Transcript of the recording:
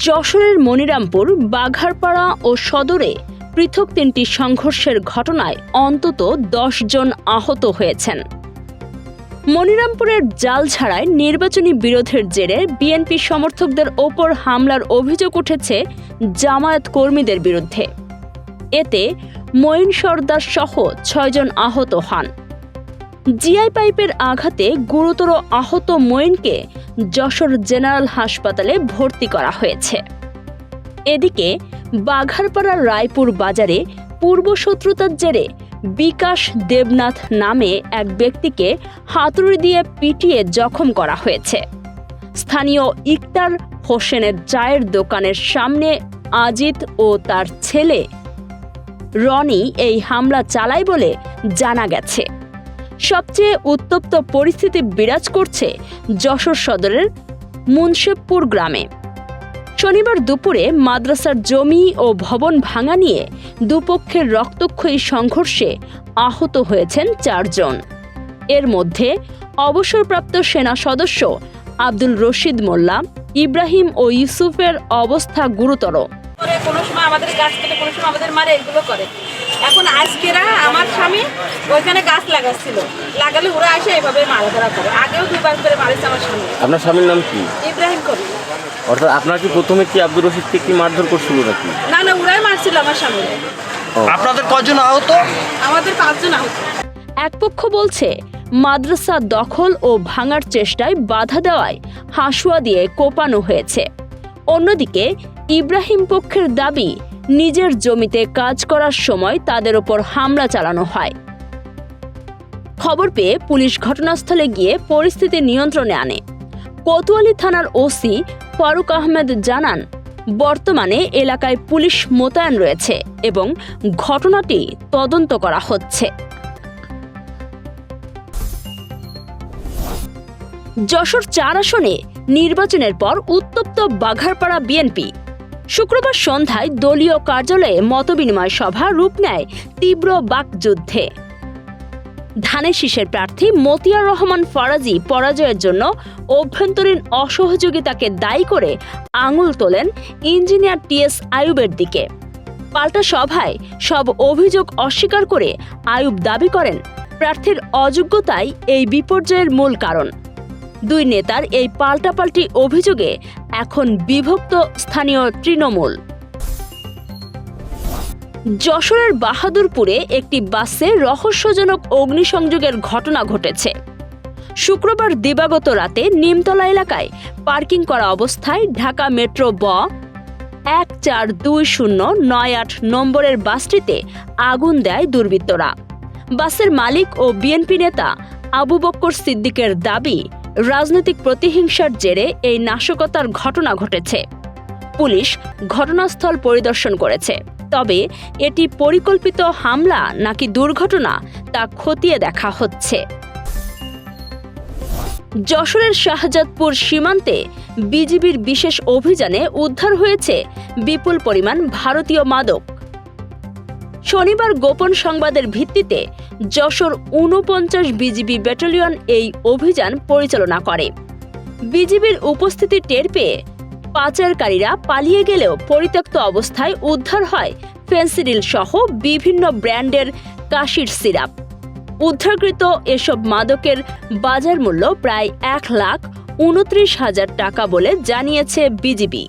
যশোরের মনিরামপুর, বাঘারপাড়া ও সদরে পৃথক ৩টি সংঘর্ষের ঘটনায় অন্তত ১০ জন আহত হয়েছেন। মনিরামপুরের জালছাড়ায় নির্বাচনী বিরোধের জেরে বিএনপি সমর্থকদের ওপর হামলার অভিযোগ উঠেছে জামায়াত কর্মীদের বিরুদ্ধে। এতে মঈন সরদার সহ ৬ জন আহত হন। জিআই পাইপের আঘাতে গুরুতর আহত মঈনকে যশোর জেনারেল হাসপাতালে ভর্তি করা হয়েছে। এদিকে বাঘারপাড়ার রায়পুর বাজারে পূর্বশত্রুতার জেরে বিকাশ দেবনাথ নামে এক ব্যক্তিকে হাতুড়ি দিয়ে পিটিয়ে জখম করা হয়েছে। স্থানীয় ইকতার হোসেনের চায়ের দোকানের সামনে আজিত ও তার ছেলে রনি এই হামলা চালায় বলে জানা গেছে। সবচেয়ে উত্তপ্ত পরিস্থিতি বিরাজ করছে যশোর সদরের মুন্সেবপুর গ্রামে। শনিবার দুপুরে মাদ্রাসার জমি ও ভবন ভাঙা নিয়ে দুপক্ষের রক্তক্ষয়ী সংঘর্ষে আহত হয়েছেন ৪ জন। এর মধ্যে অবসরপ্রাপ্ত সেনা সদস্য আব্দুল রশিদ মোল্লা, ইব্রাহিম ও ইউসুফের অবস্থা গুরুতর। কোনো সময় আমাদের গাছ কেটে, কোনো সময় আমাদের মারে, এগুলো করে। এখন আজকেরা আমার স্বামী ওইখানে গাছ লাগাচ্ছিল, লাগালে ওরা এসে এইভাবে মারাধরা করে। আগেও 2বার করে মারেছে আমার স্বামী। আপনার স্বামীর নাম কি? ইব্রাহিম করি। অর্থাৎ আপনার কি প্রথমে কি আব্দুর রশিদকে কি মারধর করছিল নাকি? না না, ওরাই মারছিল আমার স্বামী। আপনাদের কয়জন আহত? আমাদের 5 জন আহত। এক পক্ষ বলছে মাদ্রাসা দখল ও ভাঙার চেষ্টায় বাধা দেওয়ায় হাঁসুয়া দিয়ে কোপানো হয়েছে। অন্যদিকে ইব্রাহিম পক্ষের দাবি, নিজের জমিতে কাজ করার সময় তাদের ওপর হামলা চালানো হয়। খবর পেয়ে পুলিশ ঘটনাস্থলে গিয়ে পরিস্থিতি নিয়ন্ত্রণে আনে। কোতোয়ালি থানার ওসি ফারুক আহমেদ জানান, বর্তমানে এলাকায় পুলিশ মোতায়েন রয়েছে এবং ঘটনাটি তদন্ত করা হচ্ছে। যশোর ৪ আসনে নির্বাচনের পর উত্তপ্ত বাঘারপাড়া বিএনপি। শুক্রবার সন্ধ্যায় দলীয় কার্যালয়ে মতবিনিময় সভা রূপ নেয় তীব্র বাকযুদ্ধে। ধানের শীষের প্রার্থী মতিয়ার রহমান ফরাজি পরাজয়ের জন্য অভ্যন্তরীণ অসহযোগিতাকে দায়ী করে আঙুল তোলেন ইঞ্জিনিয়ার টিএস আইয়ুবের দিকে। পাল্টা সভায় সব অভিযোগ অস্বীকার করে আইয়ুব দাবি করেন, প্রার্থীর অযোগ্যতাই এই বিপর্যয়ের মূল কারণ। 2 নেতার এই পাল্টাপাল্টি অভিযোগে এখন বিভক্ত স্থানীয় তৃণমূল। যশোরের বাহাদুরপুরে একটি বাসে রহস্যজনক অগ্নিসংযোগের ঘটনা ঘটেছে। শুক্রবার দিবাগত রাতে নিমতলা এলাকায় পার্কিং করা অবস্থায় ঢাকা মেট্রো ব 142098 নম্বরের বাসটিতে আগুন দেয় দুর্বৃত্তরা। বাসের মালিক ও বিএনপি নেতা আবু বক্কর সিদ্দিকের দাবি, রাজনৈতিক প্রতিহিংসার জেরে এই নাশকতার ঘটনা ঘটেছে। পুলিশ ঘটনাস্থল পরিদর্শন করেছে, তবে এটি পরিকল্পিত হামলা নাকি দুর্ঘটনা তা খতিয়ে দেখা হচ্ছে। যশোরের শাহজাদপুর সীমান্তে বিজিবির বিশেষ অভিযানে উদ্ধার হয়েছে বিপুল পরিমাণ ভারতীয় মাদক। শনিবার গোপন সংবাদের ভিত্তিতে যশোর 49 বিজিবি ব্যাটালিয়ন এই অভিযান পরিচালনা করে। বিজিবির উপস্থিতি টের পেয়ে পাচারকারীরা পালিয়ে গেলেও পরিত্যক্ত অবস্থায় উদ্ধার হয় ফেন্সিডিল সহ বিভিন্ন ব্র্যান্ডের কাশির সিরাপ। উদ্ধারকৃত এসব মাদকের বাজার মূল্য প্রায় 1,29,000 টাকা বলে জানিয়েছে বিজিবি।